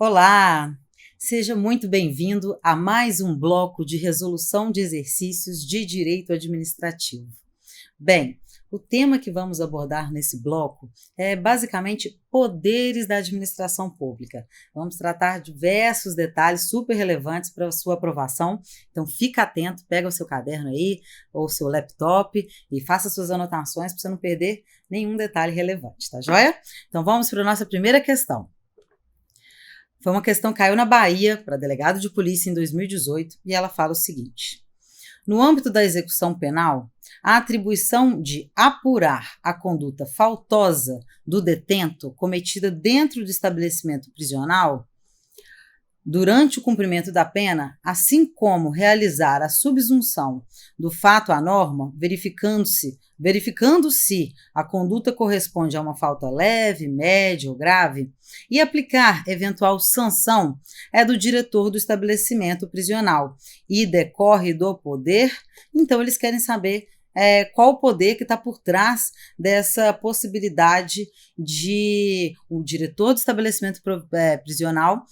Olá! Seja muito bem-vindo a mais um bloco de resolução de exercícios de direito administrativo. Bem, o tema que vamos abordar nesse bloco é basicamente poderes da administração pública. Vamos tratar diversos detalhes super relevantes para a sua aprovação, então fica atento, pega o seu caderno aí ou o seu laptop e faça suas anotações para você não perder nenhum detalhe relevante, tá joia? Então vamos para a nossa primeira questão. Foi uma questão que caiu na Bahia para delegado de polícia em 2018 e ela fala o seguinte: no âmbito da execução penal, a atribuição de apurar a conduta faltosa do detento cometida dentro do estabelecimento prisional durante o cumprimento da pena, assim como realizar a subsunção do fato à norma, verificando-se a conduta corresponde a uma falta leve, média ou grave, e aplicar eventual sanção é do diretor do estabelecimento prisional e decorre do poder. Então eles querem saber qual o poder que está por trás dessa possibilidade de o diretor do estabelecimento prisional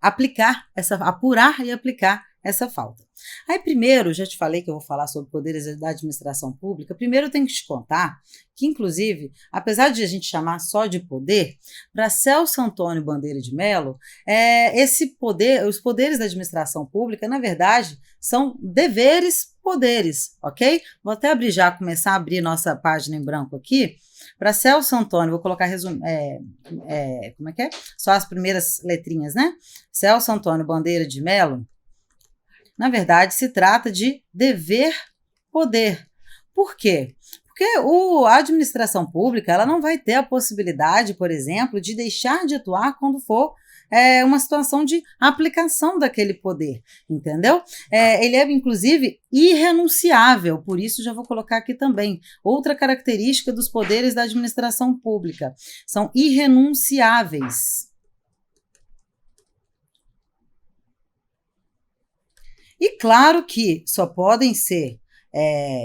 apurar e aplicar essa falta. Aí primeiro, já te falei que eu vou falar sobre poderes da administração pública, primeiro eu tenho que te contar que, inclusive, apesar de a gente chamar só de poder, para Celso Antônio Bandeira de Mello, os poderes da administração pública, na verdade, são poderes, ok? Vou até começar a abrir nossa página em branco aqui. Para Celso Antônio, vou colocar como é que é? Só as primeiras letrinhas, né? Celso Antônio Bandeira de Mello, na verdade, se trata de dever-poder. Por quê? Porque a administração pública ela não vai ter a possibilidade, por exemplo, de deixar de atuar quando for uma situação de aplicação daquele poder, entendeu? Ele é, inclusive, irrenunciável, por isso já vou colocar aqui também outra característica dos poderes da administração pública, são irrenunciáveis. E claro que só podem ser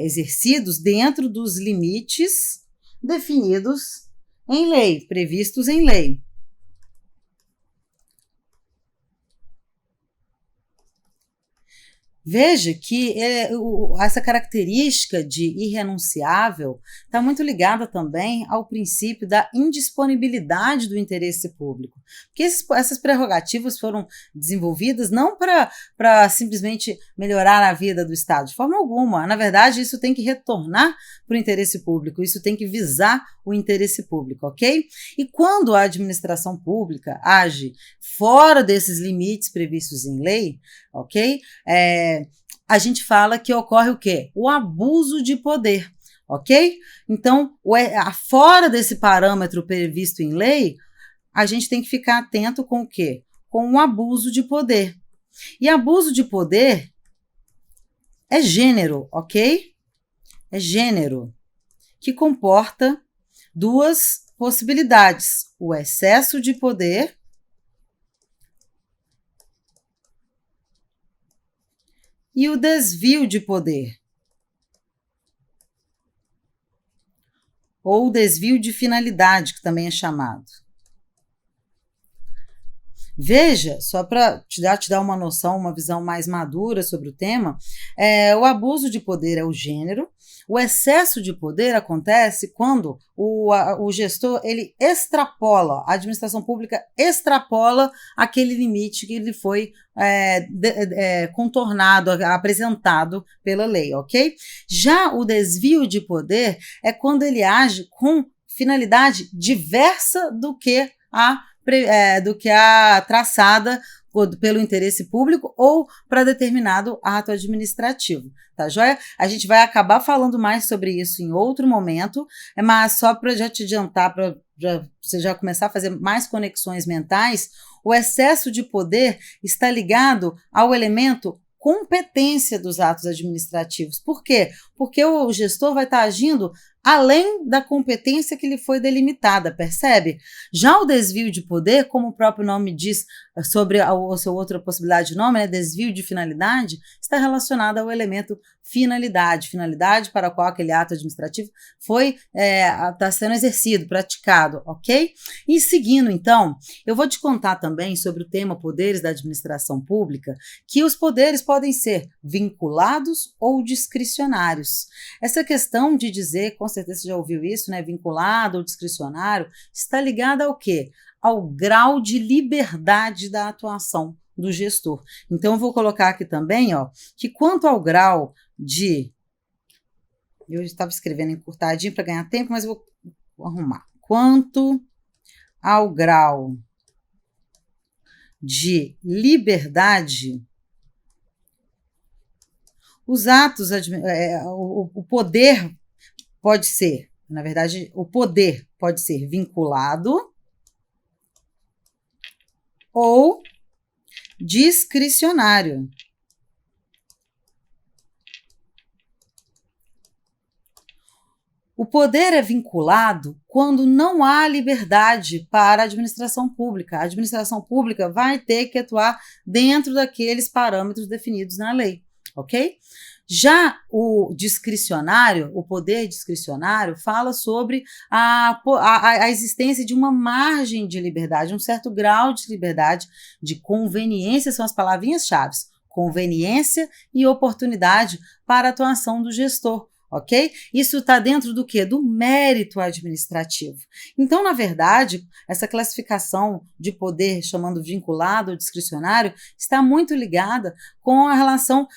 exercidos dentro dos limites definidos em lei, previstos em lei. Veja que essa característica de irrenunciável está muito ligada também ao princípio da indisponibilidade do interesse público, porque essas prerrogativas foram desenvolvidas não para simplesmente melhorar a vida do Estado, de forma alguma. Na verdade, isso tem que retornar para o interesse público, isso tem que visar o interesse público, ok? E quando a administração pública age fora desses limites previstos em lei, ok? A gente fala que ocorre o quê? O abuso de poder, ok? Então, fora desse parâmetro previsto em lei, a gente tem que ficar atento com o quê? Com o abuso de poder. E abuso de poder é gênero, ok? É gênero, que comporta duas possibilidades: o excesso de poder e o desvio de poder, ou desvio de finalidade, que também é chamado. Veja, só para te dar uma noção, uma visão mais madura sobre o tema, o abuso de poder é o gênero, o excesso de poder acontece quando o gestor ele extrapola, a administração pública extrapola aquele limite que ele foi contornado, apresentado pela lei, ok? Já o desvio de poder é quando ele age com finalidade diversa do que a traçada pelo interesse público ou para determinado ato administrativo, tá joia? A gente vai acabar falando mais sobre isso em outro momento, mas só para já te adiantar, para você já começar a fazer mais conexões mentais, o excesso de poder está ligado ao elemento competência dos atos administrativos. Por quê? Porque o gestor vai estar agindo além da competência que lhe foi delimitada, percebe? Já o desvio de poder, como o próprio nome diz sobre a sua outra possibilidade de nome, né, desvio de finalidade, está relacionado ao elemento finalidade, finalidade para a qual aquele ato administrativo está sendo exercido, praticado, ok? E seguindo, então, eu vou te contar também sobre o tema poderes da administração pública, que os poderes podem ser vinculados ou discricionários. Essa questão de dizer, com certeza você já ouviu isso, né, vinculado ou discricionário, está ligada ao quê? Ao grau de liberdade da atuação do gestor. Então, eu vou colocar aqui também, ó, que quanto ao grau de... Eu estava escrevendo encurtadinho para ganhar tempo, mas eu vou arrumar. Quanto ao grau de liberdade, os atos, o poder pode ser, na verdade, o poder pode ser vinculado ou discricionário. O poder é vinculado quando não há liberdade para a administração pública. A administração pública vai ter que atuar dentro daqueles parâmetros definidos na lei, ok? Já o discricionário, o poder discricionário, fala sobre a existência de uma margem de liberdade, um certo grau de liberdade, de conveniência, são as palavrinhas-chave, conveniência e oportunidade para a atuação do gestor. Ok? Isso está dentro do quê? Do mérito administrativo. Então, na verdade, essa classificação de poder, chamando vinculado ou discricionário, está muito ligada com a relação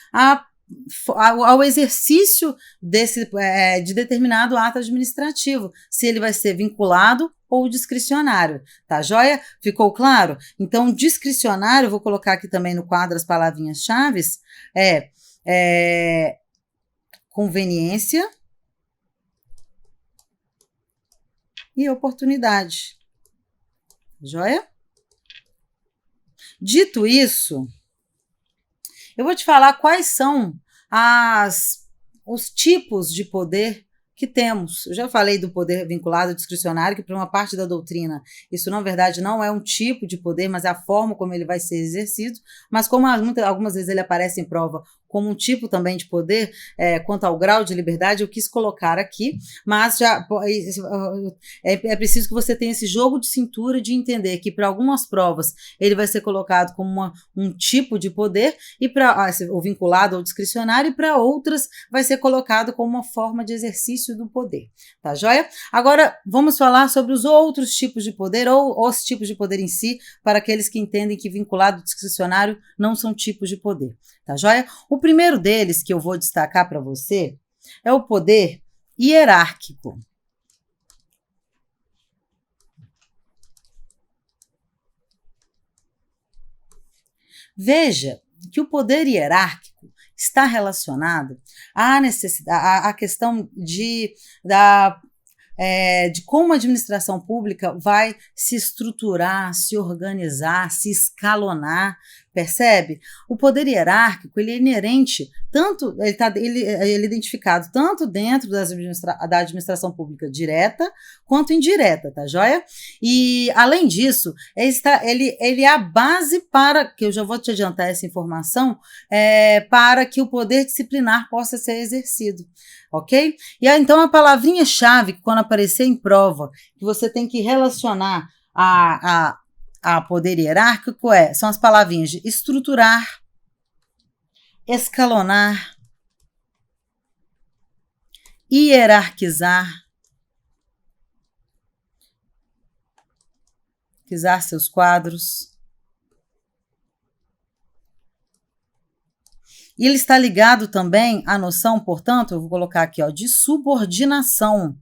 ao exercício de determinado ato administrativo, se ele vai ser vinculado ou discricionário, tá joia? Ficou claro? Então, discricionário, vou colocar aqui também no quadro as palavrinhas-chave, conveniência e oportunidade. Joia? Dito isso, eu vou te falar quais são os tipos de poder que temos. Eu já falei do poder vinculado discricionário, que para uma parte da doutrina, isso na verdade não é um tipo de poder, mas é a forma como ele vai ser exercido, mas como algumas vezes ele aparece em prova como um tipo também de poder, quanto ao grau de liberdade, eu quis colocar aqui, mas já é preciso que você tenha esse jogo de cintura de entender que para algumas provas ele vai ser colocado como um tipo de poder, e para o vinculado ou discricionário, e para outras vai ser colocado como uma forma de exercício do poder, tá joia? Agora vamos falar sobre os outros tipos de poder, ou os tipos de poder em si, para aqueles que entendem que vinculado e discricionário não são tipos de poder, tá joia? O primeiro deles que eu vou destacar para você é o poder hierárquico. Veja que o poder hierárquico está relacionado à questão de como a administração pública vai se estruturar, se organizar, se escalonar, percebe? O poder hierárquico, ele é inerente, ele é identificado tanto dentro da administração pública direta quanto indireta, tá joia? E, além disso, ele é a base para, que eu já vou te adiantar essa informação, para que o poder disciplinar possa ser exercido, ok? E aí, então, a palavrinha-chave, que quando aparecer em prova, que você tem que relacionar a poder hierárquico são as palavrinhas de estruturar, escalonar, hierarquizar, seus quadros. E ele está ligado também à noção, portanto, eu vou colocar aqui, ó, de subordinação.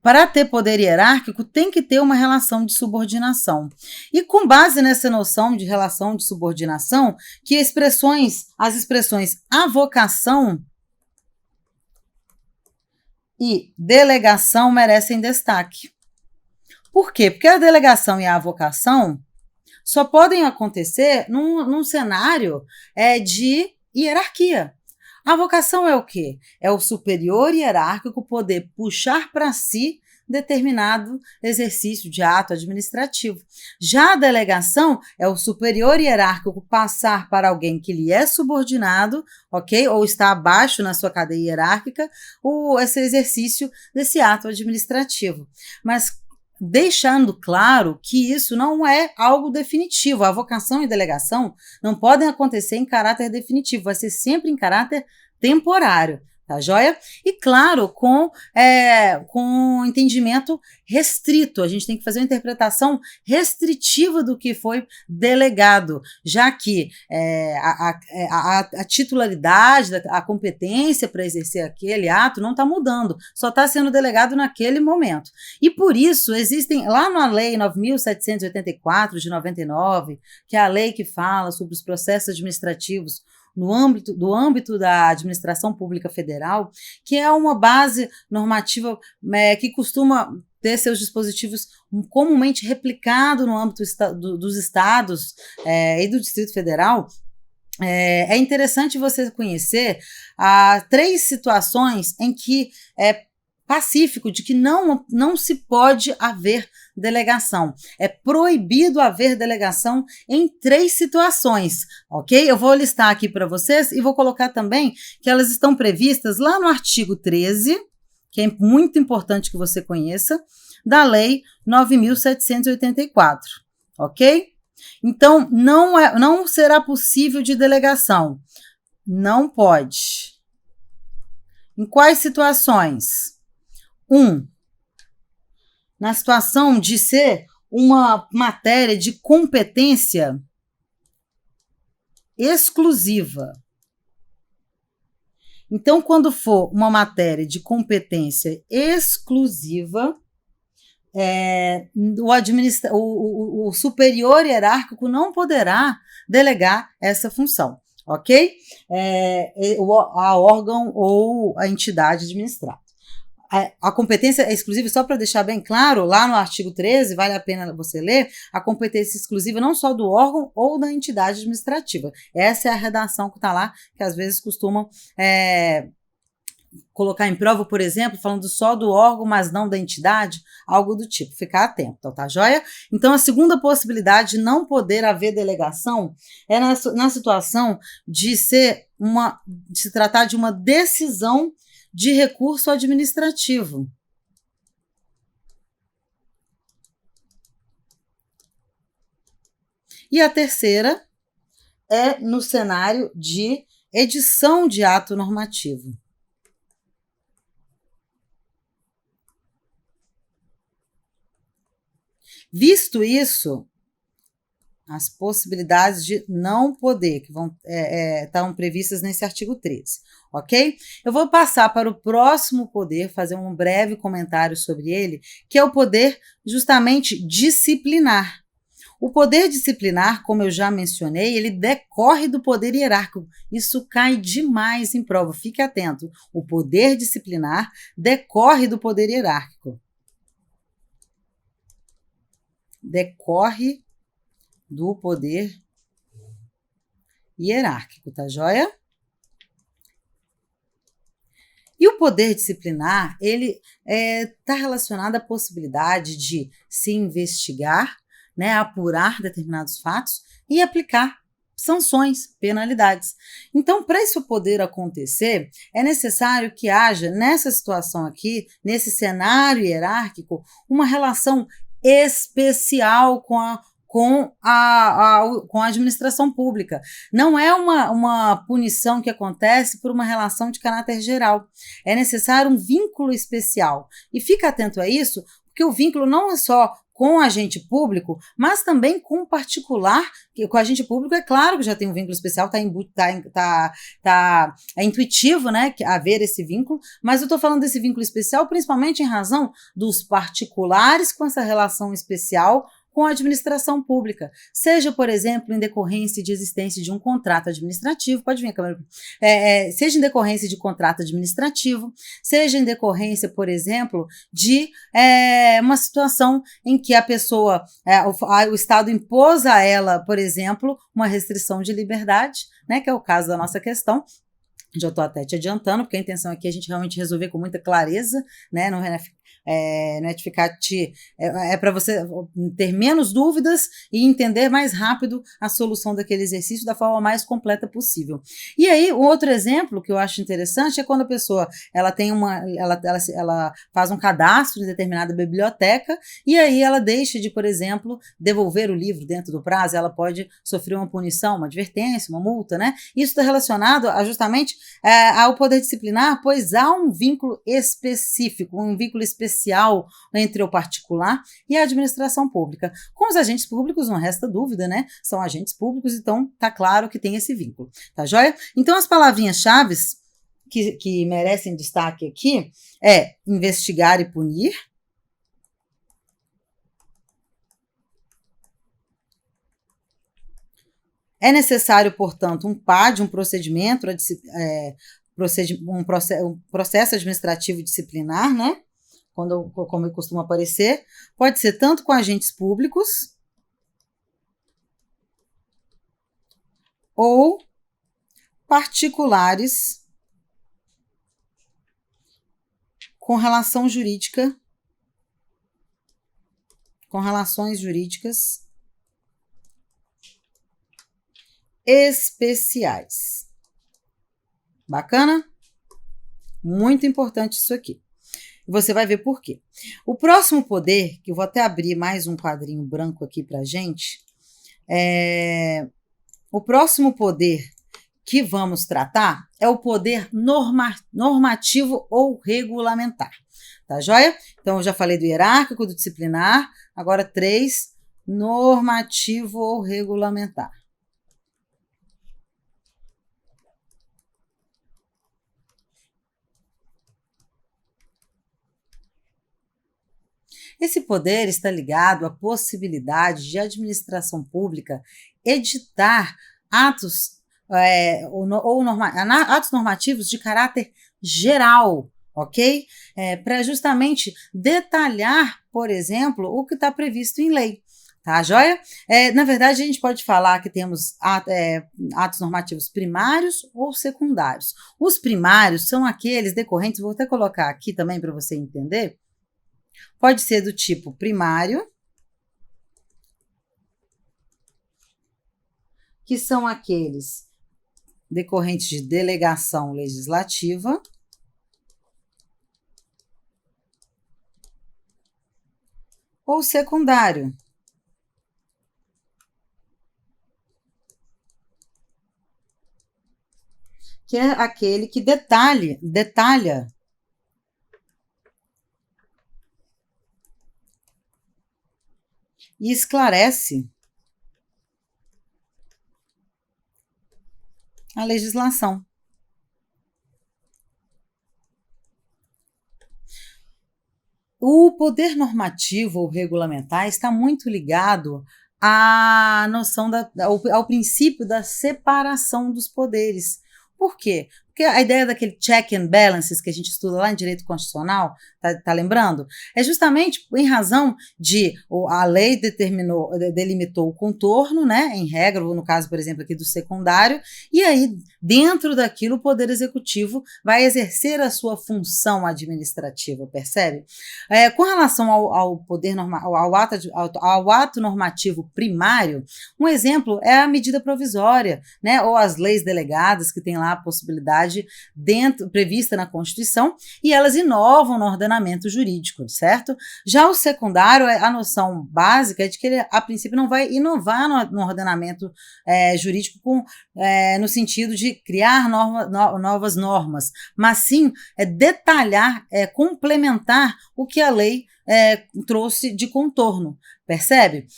Para ter poder hierárquico, tem que ter uma relação de subordinação. E com base nessa noção de relação de subordinação, que as expressões avocação e delegação merecem destaque. Por quê? Porque a delegação e a avocação só podem acontecer num cenário de hierarquia. A vocação é o quê? É o superior hierárquico poder puxar para si determinado exercício de ato administrativo. Já a delegação é o superior hierárquico passar para alguém que lhe é subordinado, ok? Ou está abaixo na sua cadeia hierárquica, esse exercício desse ato administrativo. Mas deixando claro que isso não é algo definitivo. A vocação e delegação não podem acontecer em caráter definitivo, vai ser sempre em caráter temporário. Tá joia? E claro, com entendimento restrito. A gente tem que fazer uma interpretação restritiva do que foi delegado, já que a titularidade, a competência para exercer aquele ato não está mudando, só está sendo delegado naquele momento. E por isso existem, lá na Lei 9.784 de 99, que é a lei que fala sobre os processos administrativos no âmbito da administração pública federal, que é uma base normativa que costuma ter seus dispositivos comumente replicado no âmbito dos estados e do Distrito Federal. É interessante você conhecer 3 situações em que é pacífico de que não se pode haver delegação. É proibido haver delegação em 3 situações, ok? Eu vou listar aqui para vocês e vou colocar também que elas estão previstas lá no artigo 13, que é muito importante que você conheça, da Lei 9.784, ok? Então, não será possível de delegação. Não pode. Em quais situações? 1. Na situação de ser uma matéria de competência exclusiva. Então, quando for uma matéria de competência exclusiva, o superior hierárquico não poderá delegar essa função, ok? A órgão ou a entidade administrada. A competência é exclusiva, só para deixar bem claro, lá no artigo 13, vale a pena você ler, a competência exclusiva não só do órgão ou da entidade administrativa. Essa é a redação que está lá, que às vezes costumam colocar em prova, por exemplo, falando só do órgão, mas não da entidade, algo do tipo. Ficar atento, tá joia? Então, a segunda possibilidade de não poder haver delegação é na situação de se tratar de uma decisão de recurso administrativo. E a terceira é no cenário de edição de ato normativo. Visto isso, as possibilidades de não poder, que estão previstas nesse artigo 13, ok? Eu vou passar para o próximo poder, fazer um breve comentário sobre ele, que é o poder justamente disciplinar. O poder disciplinar, como eu já mencionei, ele decorre do poder hierárquico. Isso cai demais em prova, fique atento. O poder disciplinar decorre do poder hierárquico. Decorre do poder hierárquico, tá joia? E o poder disciplinar, ele está relacionado à possibilidade de se investigar, né, apurar determinados fatos e aplicar sanções, penalidades. Então, para isso poder acontecer, é necessário que haja, nessa situação aqui, nesse cenário hierárquico, uma relação especial com a administração pública. Não é uma punição que acontece por uma relação de caráter geral. É necessário um vínculo especial. E fica atento a isso, porque o vínculo não é só com o agente público, mas também com o particular, que com o agente público é claro que já tem um vínculo especial, é intuitivo, né, haver esse vínculo, mas eu estou falando desse vínculo especial principalmente em razão dos particulares com essa relação especial com a administração pública, seja, por exemplo, em decorrência de existência de um contrato administrativo, pode vir a câmera, seja em decorrência de contrato administrativo, seja em decorrência, por exemplo, de uma situação em que a pessoa, o Estado impôs a ela, por exemplo, uma restrição de liberdade, né, que é o caso da nossa questão, Já estou até te adiantando, porque a intenção aqui é a gente realmente resolver com muita clareza, né? Não é de ficar para você ter menos dúvidas e entender mais rápido a solução daquele exercício da forma mais completa possível. E aí, o outro exemplo que eu acho interessante é quando a pessoa ela faz um cadastro em determinada biblioteca e aí ela deixa de, por exemplo, devolver o livro dentro do prazo, ela pode sofrer uma punição, uma advertência, uma multa, né? Isso está relacionado justamente ao poder disciplinar, pois há um vínculo específico, um vínculo especial entre o particular e a administração pública. Com os agentes públicos, não resta dúvida, né? São agentes públicos, então tá claro que tem esse vínculo, tá joia? Então, as palavrinhas-chave que merecem destaque aqui é investigar e punir, é necessário, portanto, um PAD, um procedimento, um processo administrativo disciplinar, né? Como costuma aparecer, pode ser tanto com agentes públicos ou particulares com relações jurídicas especiais. Bacana? Muito importante isso aqui. Você vai ver por quê. O próximo poder, que eu vou até abrir mais um quadrinho branco aqui pra gente, o próximo poder que vamos tratar é o poder normativo ou regulamentar. Tá joia? Então, eu já falei do hierárquico, do disciplinar, agora 3, normativo ou regulamentar. Esse poder está ligado à possibilidade de administração pública editar atos atos normativos de caráter geral, ok? Para justamente detalhar, por exemplo, o que está previsto em lei. Tá, joia? Na verdade, a gente pode falar que temos atos normativos primários ou secundários. Os primários são aqueles decorrentes, vou até colocar aqui também para você entender. Pode ser do tipo primário, que são aqueles decorrentes de delegação legislativa, ou secundário, que é aquele que detalha e esclarece a legislação. O poder normativo ou regulamentar está muito ligado à noção ao princípio da separação dos poderes. Por quê? Porque a ideia daquele check and balances que a gente estuda lá em direito constitucional, tá lembrando? É justamente em razão de a lei delimitou o contorno, né, em regra, no caso, por exemplo, aqui do secundário, e aí, dentro daquilo, o Poder Executivo vai exercer a sua função administrativa, percebe? Com relação ao poder ao ato normativo primário, um exemplo é a medida provisória, né, ou as leis delegadas, que tem lá a possibilidade prevista na Constituição, e elas inovam no ordenamento jurídico, certo? Já o secundário, a noção básica é de que ele, a princípio, não vai inovar no ordenamento jurídico no sentido de criar novas normas, mas sim detalhar, complementar o que a lei trouxe de contorno, percebe?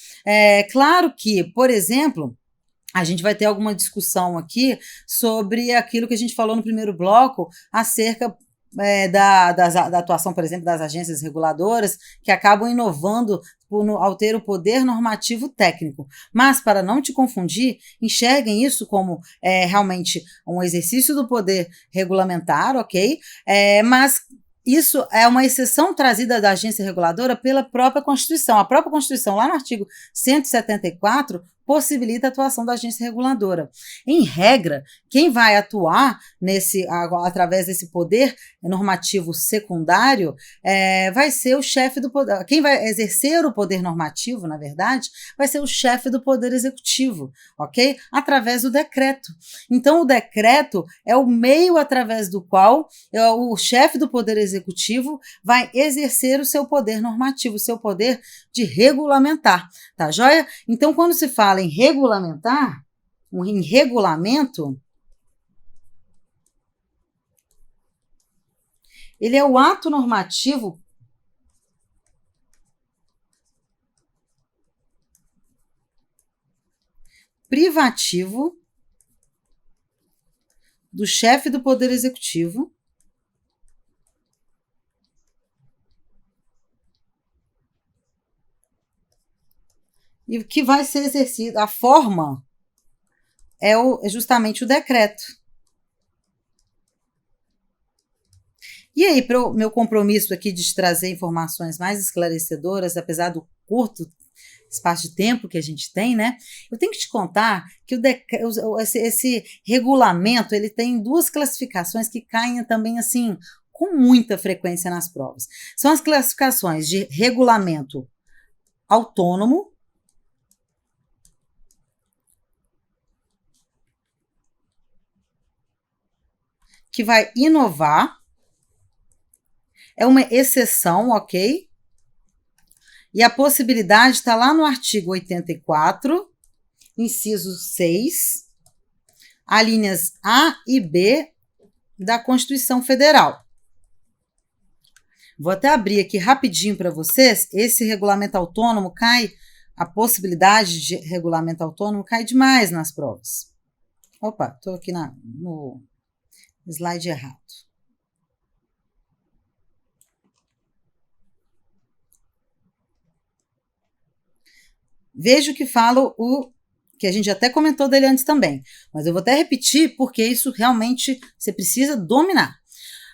Claro que, por exemplo, a gente vai ter alguma discussão aqui sobre aquilo que a gente falou no primeiro bloco acerca da atuação, por exemplo, das agências reguladoras, que acabam inovando ao ter o poder normativo técnico. Mas, para não te confundir, enxerguem isso como realmente um exercício do poder regulamentar, ok? Mas isso é uma exceção trazida da agência reguladora pela própria Constituição. A própria Constituição, lá no artigo 174, possibilita a atuação da agência reguladora. Em regra, quem vai atuar através desse poder normativo secundário vai ser o chefe do poder. Quem vai exercer o poder normativo, na verdade, vai ser o chefe do poder executivo, ok? Através do decreto. Então, o decreto é o meio através do qual o chefe do poder executivo vai exercer o seu poder normativo, o seu poder de regulamentar, tá joia? Então, quando se fala em regulamentar, em regulamento, ele é o ato normativo privativo do chefe do Poder Executivo e que vai ser exercido. A forma é justamente o decreto. E aí, para o meu compromisso aqui de te trazer informações mais esclarecedoras, apesar do curto espaço de tempo que a gente tem, né? Eu tenho que te contar que esse regulamento, ele tem duas classificações que caem também, assim, com muita frequência nas provas. São as classificações de regulamento autônomo, que vai inovar, é uma exceção, ok? E a possibilidade está lá no artigo 84, inciso 6, alíneas A e B da Constituição Federal. Vou até abrir aqui rapidinho para vocês. Esse regulamento autônomo a possibilidade de regulamento autônomo cai demais nas provas. Opa, estou aqui no slide errado. Veja o que fala que a gente até comentou dele antes também, mas eu vou até repetir porque isso realmente você precisa dominar.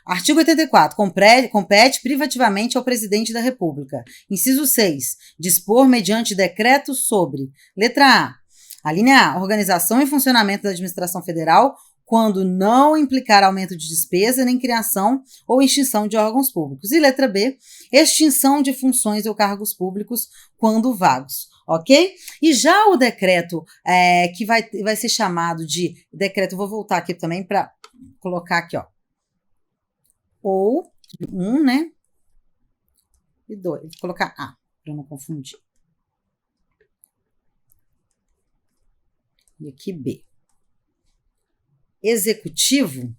Artigo 84. Compete privativamente ao presidente da República. Inciso 6. Dispor mediante decreto sobre: letra A. A linha A. Organização e funcionamento da administração federal quando não implicar aumento de despesa, nem criação ou extinção de órgãos públicos. E letra B. Extinção de funções ou cargos públicos quando vagos. Ok? E já o decreto que vai ser chamado de decreto, vou voltar aqui também para colocar aqui, ó. Ou 1, né? E 2. Vou colocar A, para não confundir. E aqui B. Executivo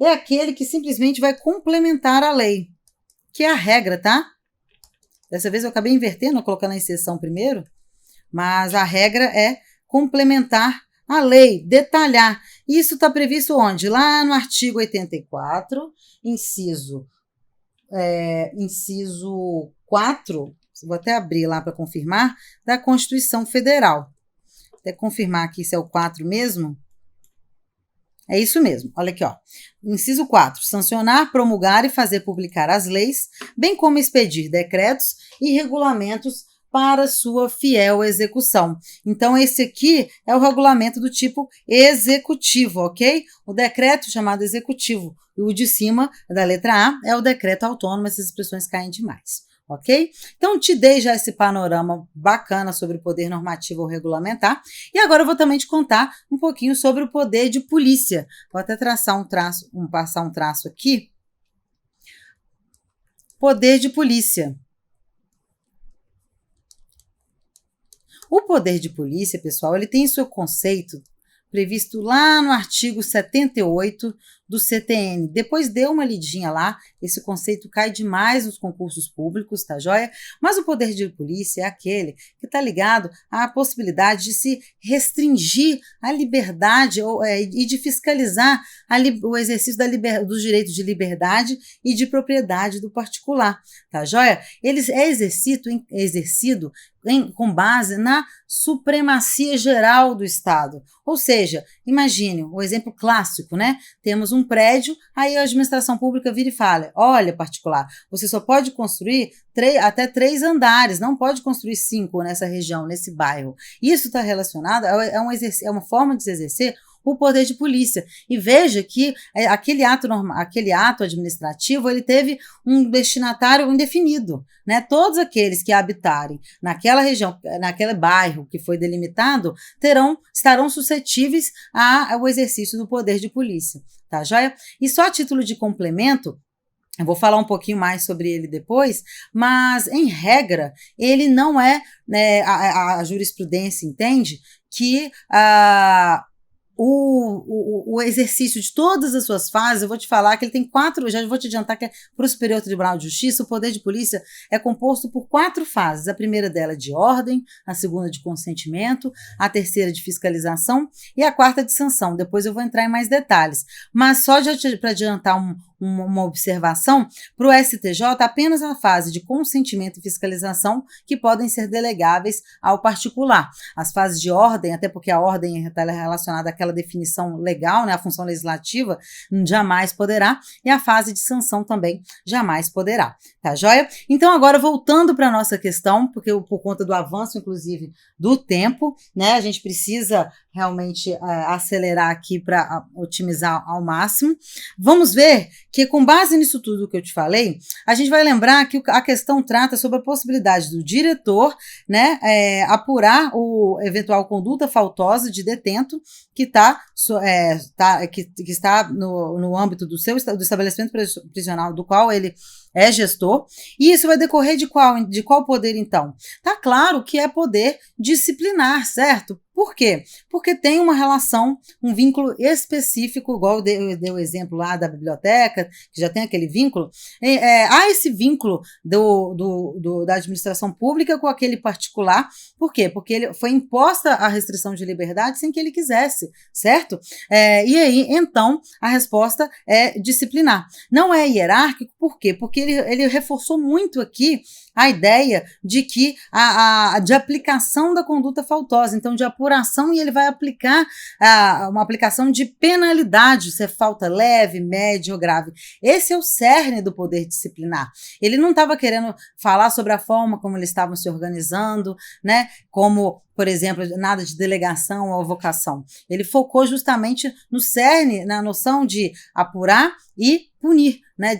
é aquele que simplesmente vai complementar a lei, que é a regra, tá? Dessa vez eu acabei invertendo, colocando a exceção primeiro, mas a regra é complementar a lei, detalhar. Isso está previsto onde? Lá no artigo 84, inciso 4, vou até abrir lá para confirmar, da Constituição Federal. Até confirmar aqui se é o 4 mesmo. É isso mesmo, olha aqui, ó. Inciso 4, sancionar, promulgar e fazer publicar as leis, bem como expedir decretos e regulamentos para sua fiel execução. Então, esse aqui é o regulamento do tipo executivo, ok? O decreto chamado executivo. E o de cima, da letra A, é o decreto autônomo. Essas expressões caem demais, ok? Então, te dei já esse panorama bacana sobre o poder normativo ou regulamentar. E agora eu vou também te contar um pouquinho sobre o poder de polícia. Vou até passar um traço aqui. Poder de polícia. O poder de polícia, pessoal, ele tem seu conceito previsto lá no artigo 78 do CTN. Depois dê uma lidinha lá, esse conceito cai demais nos concursos públicos, tá joia? Mas o poder de polícia é aquele que está ligado à possibilidade de se restringir a liberdade e de fiscalizar o exercício dos direitos de liberdade e de propriedade do particular, tá joia? Ele é exercido com base na supremacia geral do Estado. Ou seja, imagine o exemplo clássico, né? Temos temos um prédio, aí a administração pública vira e fala, olha, particular, você só pode construir até 3 andares, não pode construir 5 nessa região, nesse bairro. Isso está relacionado, é uma forma de se exercer o poder de polícia. E veja que aquele ato administrativo, ele teve um destinatário indefinido, né? Todos aqueles que habitarem naquela região, naquele bairro que foi delimitado, estarão suscetíveis ao exercício do poder de polícia, tá joia? E só a título de complemento, eu vou falar um pouquinho mais sobre ele depois, mas, em regra, ele não é, né, a jurisprudência entende que o exercício de todas as suas fases, eu vou te falar que ele tem 4, já vou te adiantar que para o Superior Tribunal de Justiça, o poder de polícia é composto por 4 fases. A primeira dela é de ordem, a segunda de consentimento, a terceira de fiscalização e a quarta de sanção. Depois eu vou entrar em mais detalhes. Mas só para adiantar uma observação, para o STJ, apenas a fase de consentimento e fiscalização que podem ser delegáveis ao particular. As fases de ordem, até porque a ordem está relacionada àquela definição legal, né, a função legislativa, jamais poderá, e a fase de sanção também jamais poderá. Tá joia? Então, agora voltando para a nossa questão, porque por conta do avanço, inclusive, do tempo, né, a gente precisa realmente acelerar aqui para otimizar ao máximo. Vamos ver que, com base nisso tudo que eu te falei, a gente vai lembrar que a questão trata sobre a possibilidade do diretor, né, apurar o eventual conduta faltosa de detento que está no âmbito do estabelecimento prisional do qual ele é gestor, e isso vai decorrer de qual poder, então? Tá claro que é poder disciplinar, certo? Por quê? Porque tem uma relação, um vínculo específico, igual eu dei o exemplo lá da biblioteca, que já tem aquele vínculo. Há esse vínculo da administração pública com aquele particular. Por quê? Porque ele foi imposta a restrição de liberdade sem que ele quisesse, certo? E aí, então, a resposta é disciplinar. Não é hierárquico, por quê? Porque ele reforçou muito aqui a ideia de que de aplicação da conduta faltosa, então de apuração, e ele vai aplicar uma aplicação de penalidade, se é falta leve, média ou grave. Esse é o cerne do poder disciplinar. Ele não estava querendo falar sobre a forma como eles estavam se organizando, né? Como, por exemplo, nada de delegação ou vocação. Ele focou justamente no cerne, na noção de apurar e punir, né,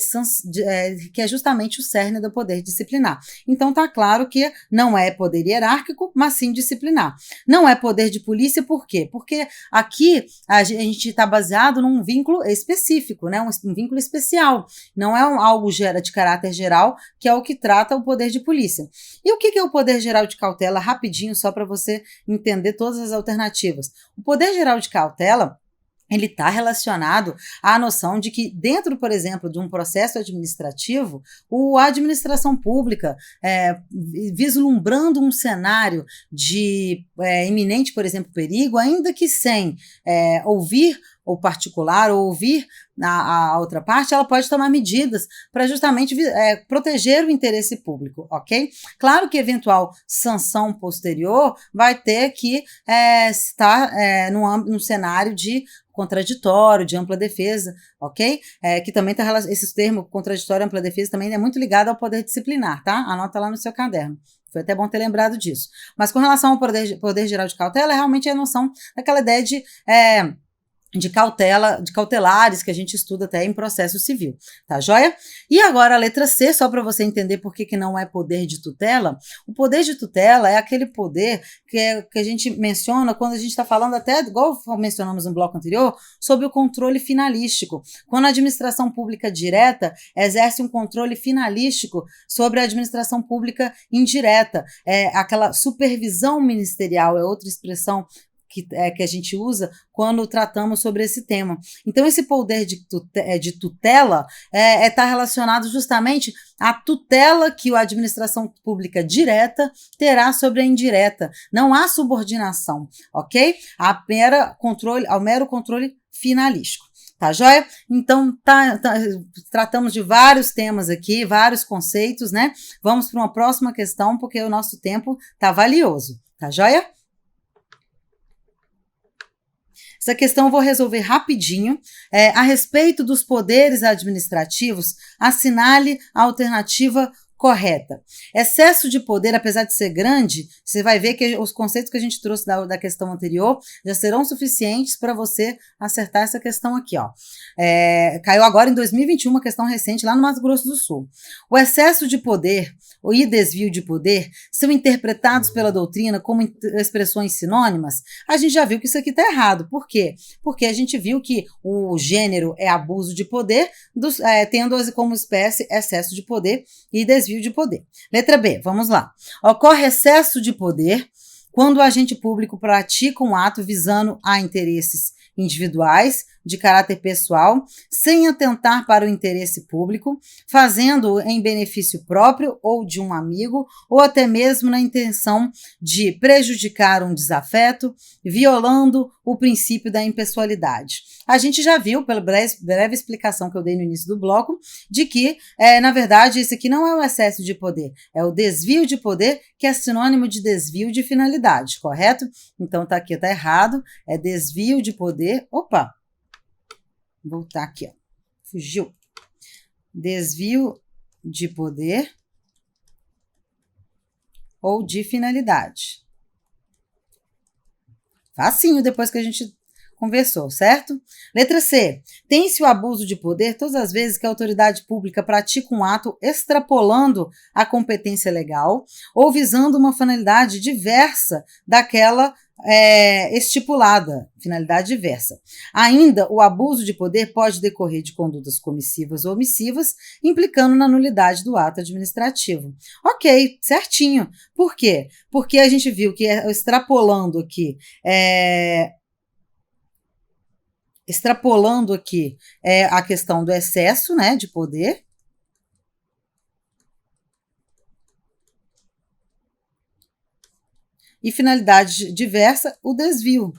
que é justamente o cerne do poder disciplinar. Então está claro que não é poder hierárquico, mas sim disciplinar. Não é poder de polícia, por quê? Porque aqui a gente está baseado num vínculo específico, né, um vínculo especial. Não é algo de caráter geral, que é o que trata o poder de polícia. E o que é o poder geral de cautela? Rapidinho, só para você entender todas as alternativas. O poder geral de cautela, ele está relacionado à noção de que dentro, por exemplo, de um processo administrativo, a administração pública, vislumbrando um cenário de iminente, por exemplo, perigo, ainda que sem ouvir o particular ou ouvir a outra parte, ela pode tomar medidas para justamente proteger o interesse público, ok? Claro que eventual sanção posterior vai ter que estar num cenário de contraditório, de ampla defesa, ok? Que também está esse termo contraditório e ampla defesa também é muito ligado ao poder disciplinar, tá? Anota lá no seu caderno. Foi até bom ter lembrado disso. Mas com relação ao poder geral de cautela, realmente é a noção daquela ideia de cautelares que a gente estuda até em processo civil, tá joia? E agora a letra C, só para você entender por que não é poder de tutela. O poder de tutela é aquele poder que a gente menciona quando a gente está falando, até igual mencionamos no bloco anterior, sobre o controle finalístico. Quando a administração pública direta exerce um controle finalístico sobre a administração pública indireta. Aquela supervisão ministerial, é outra expressão que a gente usa quando tratamos sobre esse tema. Então, esse poder de tutela está relacionado justamente à tutela que a administração pública direta terá sobre a indireta. Não há subordinação, ok? Ao mero controle finalístico. Tá joia? Então, tratamos de vários temas aqui, vários conceitos, né? Vamos para uma próxima questão, porque o nosso tempo tá valioso. Tá joia? Essa questão eu vou resolver rapidinho. A respeito dos poderes administrativos, assinale a alternativa correta. Excesso de poder, apesar de ser grande, você vai ver que os conceitos que a gente trouxe da questão anterior já serão suficientes para você acertar essa questão aqui, ó. Caiu agora em 2021 uma questão recente lá no Mato Grosso do Sul. O excesso de poder e desvio de poder são interpretados pela doutrina como expressões sinônimas. A gente já viu que isso aqui está errado. Por quê? Porque a gente viu que o gênero é abuso de poder, tendo como espécie excesso de poder e desvio de poder. Letra B, vamos lá. Ocorre excesso de poder quando o agente público pratica um ato visando a interesses individuais, de caráter pessoal, sem atentar para o interesse público, fazendo-o em benefício próprio ou de um amigo, ou até mesmo na intenção de prejudicar um desafeto, violando o princípio da impessoalidade. A gente já viu, pela breve explicação que eu dei no início do bloco, de que, na verdade, isso aqui não é o excesso de poder, é o desvio de poder, que é sinônimo de desvio de finalidade, correto? Então, tá aqui, tá errado, é desvio de poder. Opa! Vou voltar aqui, ó. Fugiu. Desvio de poder ou de finalidade. Facinho depois que a gente conversou, certo? Letra C. Tem-se o abuso de poder todas as vezes que a autoridade pública pratica um ato extrapolando a competência legal ou visando uma finalidade diversa daquela estipulada, finalidade diversa. Ainda, o abuso de poder pode decorrer de condutas comissivas ou omissivas, implicando na nulidade do ato administrativo. Ok, certinho. Por quê? Porque a gente viu que extrapolando aqui a questão do excesso, né, de poder. E finalidade diversa, o desvio.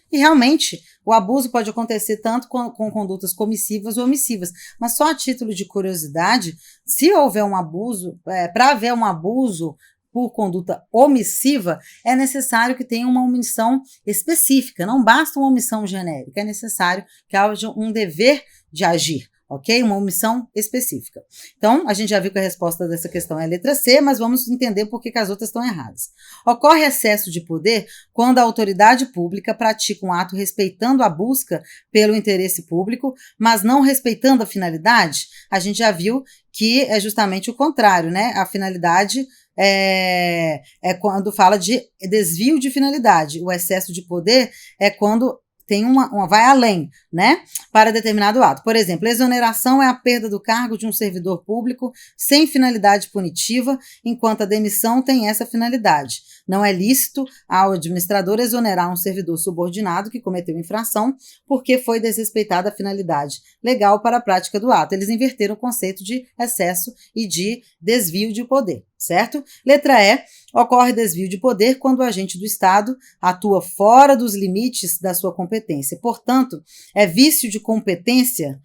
E realmente, o abuso pode acontecer tanto com condutas comissivas ou omissivas, mas só a título de curiosidade, se houver um abuso, para haver um abuso por conduta omissiva, é necessário que tenha uma omissão específica, não basta uma omissão genérica, é necessário que haja um dever de agir. Ok? Uma omissão específica. Então, a gente já viu que a resposta dessa questão é a letra C, mas vamos entender por que as outras estão erradas. Ocorre excesso de poder quando a autoridade pública pratica um ato respeitando a busca pelo interesse público, mas não respeitando a finalidade. A gente já viu que é justamente o contrário, né? A finalidade é quando fala de desvio de finalidade. O excesso de poder é quando tem vai além, né, para determinado ato. Por exemplo, exoneração é a perda do cargo de um servidor público sem finalidade punitiva, enquanto a demissão tem essa finalidade. Não é lícito ao administrador exonerar um servidor subordinado que cometeu infração porque foi desrespeitada a finalidade legal para a prática do ato. Eles inverteram o conceito de excesso e de desvio de poder, certo? Letra E. Ocorre desvio de poder quando o agente do Estado atua fora dos limites da sua competência. Portanto, é vício de competência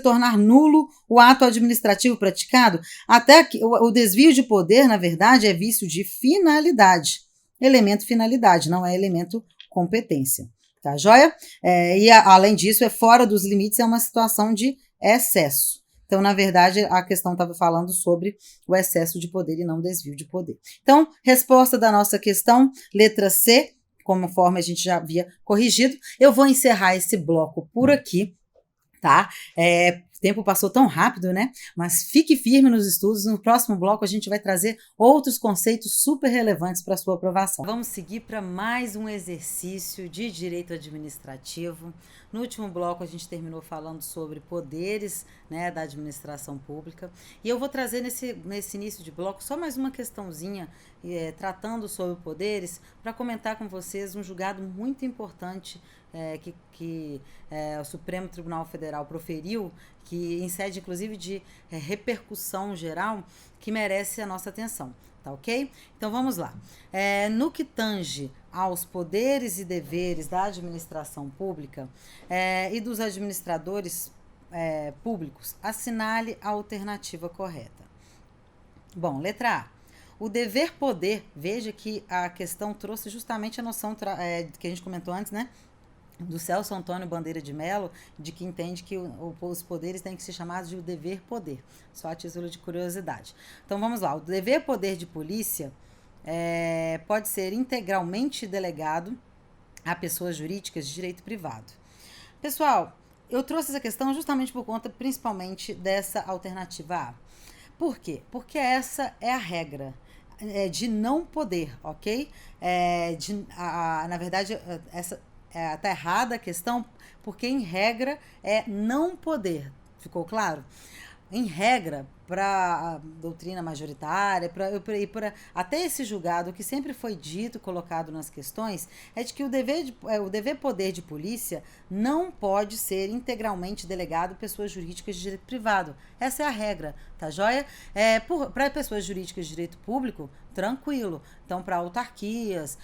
tornar nulo o ato administrativo praticado. Até que o desvio de poder, na verdade, é vício de finalidade. Elemento finalidade, não é elemento competência. Tá, joia? Além disso, é fora dos limites, é uma situação de excesso. Então, na verdade, a questão estava falando sobre o excesso de poder e não desvio de poder. Então, resposta da nossa questão, letra C, conforme a gente já havia corrigido. Eu vou encerrar esse bloco por aqui, tá? O tempo passou tão rápido, né? Mas fique firme nos estudos. No próximo bloco a gente vai trazer outros conceitos super relevantes para a sua aprovação. Vamos seguir para mais um exercício de direito administrativo. No último bloco a gente terminou falando sobre poderes, né, da administração pública. E eu vou trazer nesse início de bloco só mais uma questãozinha tratando sobre poderes para comentar com vocês um julgado muito importante que o Supremo Tribunal Federal proferiu, que em sede inclusive de repercussão geral, que merece a nossa atenção, tá ok? Então vamos lá. No que tange aos poderes e deveres da administração pública e dos administradores públicos, assinale a alternativa correta. Bom, letra A. O dever-poder, veja que a questão trouxe justamente a noção que a gente comentou antes, né? Do Celso Antônio Bandeira de Mello, de que entende que os poderes têm que ser chamados de o dever-poder, só a título de curiosidade. Então vamos lá, o dever-poder de polícia pode ser integralmente delegado a pessoas jurídicas de direito privado. Pessoal, eu trouxe essa questão justamente por conta, principalmente, dessa alternativa A. Por quê? Porque essa é a regra de não poder, ok? Na verdade, essa tá errada a questão, porque em regra é não poder. Ficou claro? Em regra, para a doutrina majoritária, até esse julgado, o que sempre foi dito, colocado nas questões, é de que o dever-poder de polícia não pode ser integralmente delegado a pessoas jurídicas de direito privado. Essa é a regra, tá joia? Para pessoas jurídicas de direito público, tranquilo. Então, para autarquias,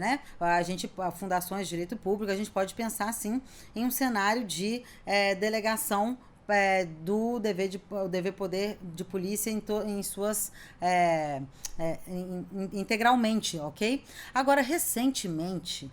né, fundações de direito público, a gente pode pensar, sim, em um cenário de delegação do dever-poder de polícia em suas integralmente, ok? Agora, recentemente,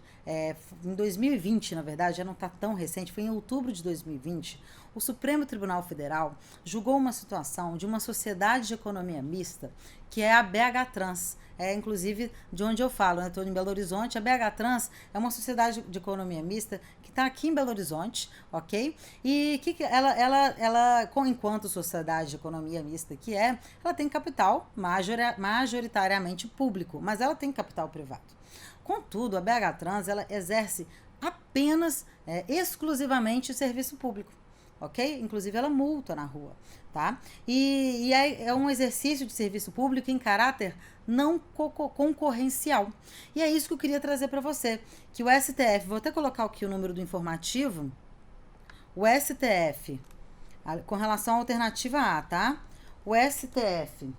em 2020, na verdade, já não está tão recente, foi em outubro de 2020, o Supremo Tribunal Federal julgou uma situação de uma sociedade de economia mista, que é a BH Trans, inclusive de onde eu falo, né? Estou em Belo Horizonte. A BH Trans é uma sociedade de economia mista que está aqui em Belo Horizonte, ok? E ela, enquanto sociedade de economia mista que ela tem capital majoritariamente público, mas ela tem capital privado. Contudo, a BH Trans, ela exerce apenas, exclusivamente, serviço público. Ok? Inclusive ela multa na rua, tá? E é um exercício de serviço público em caráter não concorrencial. E é isso que eu queria trazer para você, que o STF, vou até colocar aqui o número do informativo, o STF, com relação à alternativa A, tá? O STF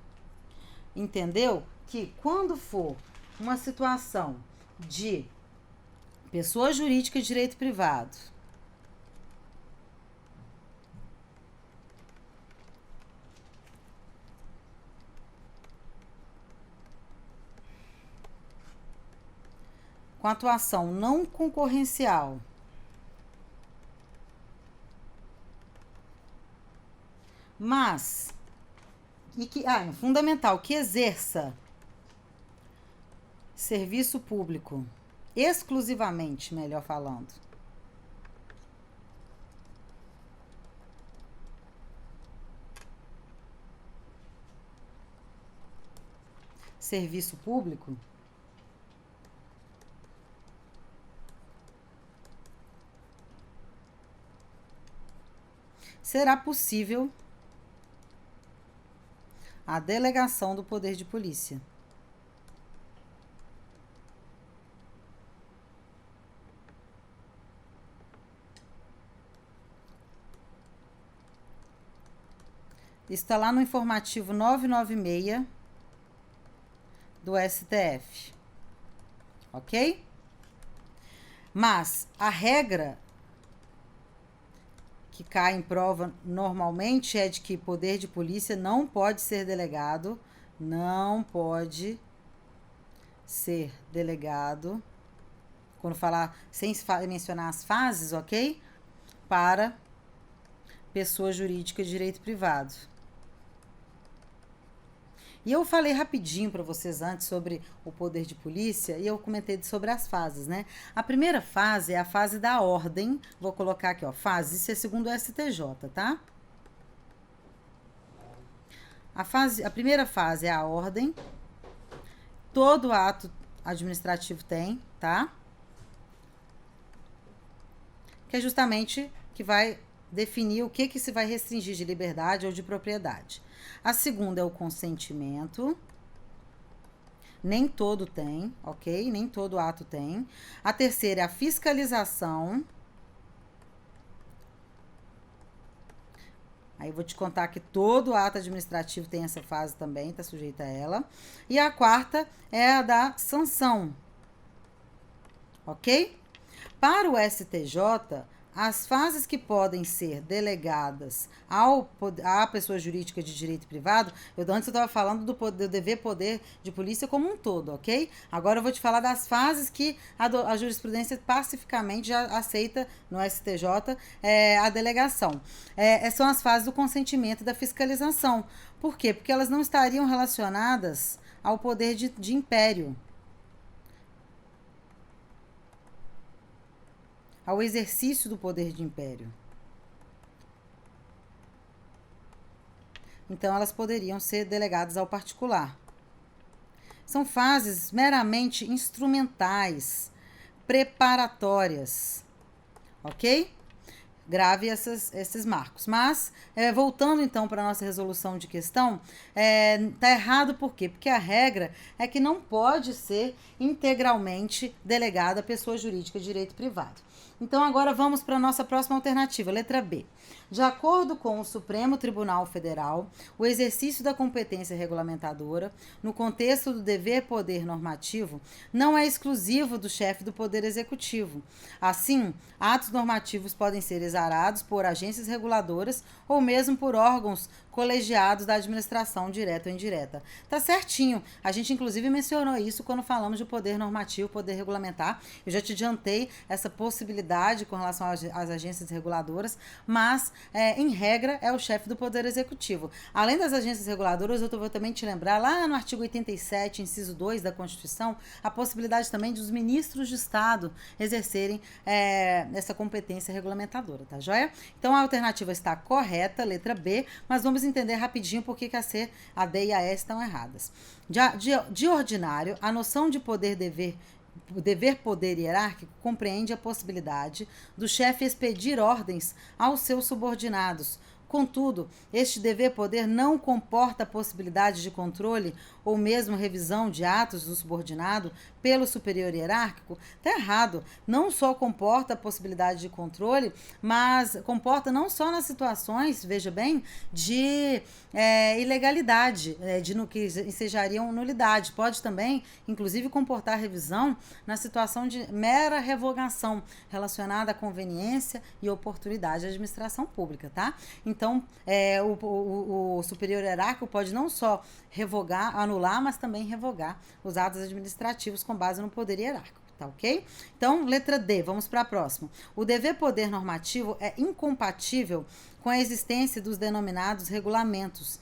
entendeu que quando for uma situação de pessoa jurídica de direito privado, com atuação não concorrencial, mas fundamental, que exerça serviço público exclusivamente, melhor falando, serviço público, será possível a delegação do poder de polícia. Está lá no informativo 996 do STF. Ok? Mas a regra que cai em prova normalmente é de que poder de polícia não pode ser delegado, quando falar, sem mencionar as fases, ok? Para pessoa jurídica de direito privado. E eu falei rapidinho para vocês antes sobre o poder de polícia e eu comentei sobre as fases, né? A primeira fase é a fase da ordem. Vou colocar aqui, ó, fase, isso é segundo o STJ, tá? A primeira fase é a ordem. Todo ato administrativo tem, tá? Que é justamente que vai definir o que se vai restringir de liberdade ou de propriedade. A segunda é o consentimento. Nem todo tem, ok? Nem todo ato tem. A terceira é a fiscalização. Aí eu vou te contar que todo ato administrativo tem essa fase também, está sujeita a ela. E a quarta é a da sanção, ok? Para o STJ, as fases que podem ser delegadas à pessoa jurídica de direito privado, antes eu estava falando do dever poder de polícia como um todo, ok? Agora eu vou te falar das fases que a jurisprudência pacificamente já aceita no STJ a delegação. São as fases do consentimento e da fiscalização. Por quê? Porque elas não estariam relacionadas ao poder de império, ao exercício do poder de império. Então, elas poderiam ser delegadas ao particular. São fases meramente instrumentais, preparatórias, ok? Grave esses marcos. Mas, voltando então para a nossa resolução de questão, tá errado por quê? Porque a regra é que não pode ser integralmente delegada à pessoa jurídica de direito privado. Então, agora vamos para a nossa próxima alternativa, letra B. De acordo com o Supremo Tribunal Federal, o exercício da competência regulamentadora, no contexto do dever-poder normativo, não é exclusivo do chefe do Poder Executivo. Assim, atos normativos podem ser exarados por agências reguladoras ou mesmo por órgãos colegiados da administração direta ou indireta. Tá certinho. A gente, inclusive, mencionou isso quando falamos de poder normativo, poder regulamentar. Eu já te adiantei essa possibilidade com relação às agências reguladoras, mas, em regra, é o chefe do Poder Executivo. Além das agências reguladoras, eu vou também te lembrar, lá no artigo 87, inciso 2 da Constituição, a possibilidade também dos ministros de Estado exercerem essa competência regulamentadora, tá joia? Então, a alternativa está correta, letra B, mas vamos entender rapidinho por que a C, a D e a E estão erradas. De ordinário, a noção de poder-dever o dever-poder hierárquico compreende a possibilidade do chefe expedir ordens aos seus subordinados. Contudo, este dever-poder não comporta a possibilidade de controle ou mesmo revisão de atos do subordinado pelo superior hierárquico. Está errado. Não só comporta a possibilidade de controle, mas comporta não só nas situações, veja bem, de ilegalidade, no que ensejariam nulidade. Pode também, inclusive, comportar revisão na situação de mera revogação relacionada à conveniência e oportunidade da administração pública, tá? Então, o superior hierárquico pode não só revogar, anular, mas também revogar os atos administrativos com base no poder hierárquico, tá ok? Então, letra D, vamos para a próxima. O dever-poder normativo é incompatível com a existência dos denominados regulamentos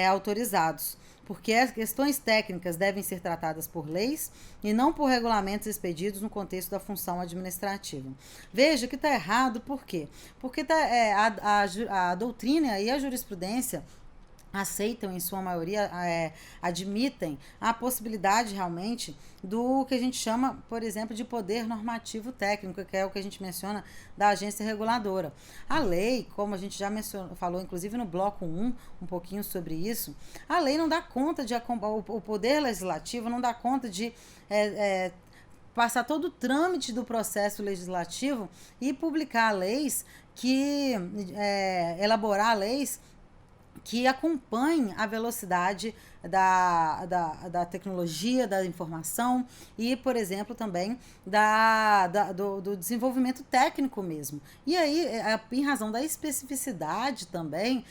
autorizados, porque as questões técnicas devem ser tratadas por leis e não por regulamentos expedidos no contexto da função administrativa. Veja que está errado, por quê? Porque a doutrina e a jurisprudência aceitam, em sua maioria, admitem a possibilidade realmente do que a gente chama, por exemplo, de poder normativo técnico, que é o que a gente menciona da agência reguladora. A lei, como a gente já falou, inclusive no bloco 1, um pouquinho sobre isso, a lei não dá conta o poder legislativo não dá conta de passar todo o trâmite do processo legislativo e publicar leis elaborar leis que acompanhem a velocidade da tecnologia, da informação e, por exemplo, também do desenvolvimento técnico mesmo. E aí, em razão da especificidade também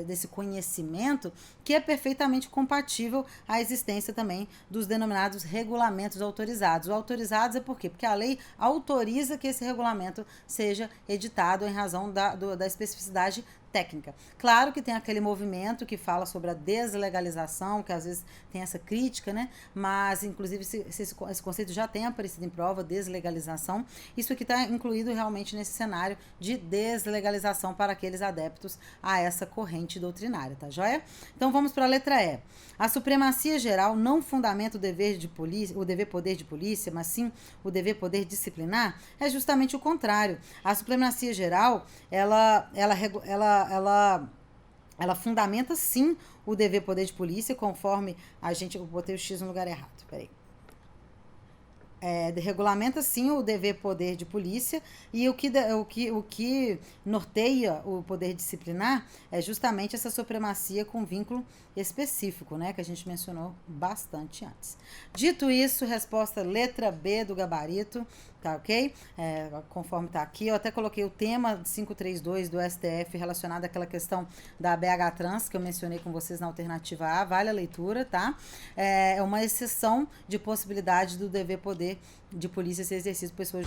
desse conhecimento, que é perfeitamente compatível à existência também dos denominados regulamentos autorizados. O autorizados é por quê? Porque a lei autoriza que esse regulamento seja editado em razão da especificidade técnica. Claro que tem aquele movimento que fala sobre a deslegalização, que às vezes tem essa crítica, né? Mas, inclusive, esse conceito já tem aparecido em prova, deslegalização. Isso aqui está incluído realmente nesse cenário de deslegalização para aqueles adeptos a essa corrente doutrinária, tá joia? Então, vamos para a letra E. A supremacia geral não fundamenta o dever-poder de polícia, mas sim o dever-poder disciplinar, é justamente o contrário. A supremacia geral, ela fundamenta sim o dever-poder de polícia, conforme eu botei o X no lugar errado, peraí. Regulamenta sim o dever poder de polícia e o que norteia o poder disciplinar é justamente essa supremacia com vínculo específico, né, que a gente mencionou bastante antes. Dito isso, resposta letra B do gabarito, tá ok? Conforme tá aqui, eu até coloquei o tema 532 do STF relacionado àquela questão da BH Trans, que eu mencionei com vocês na alternativa A, vale a leitura, tá? É uma exceção de possibilidade do dever poder de polícia ser exercido por pessoas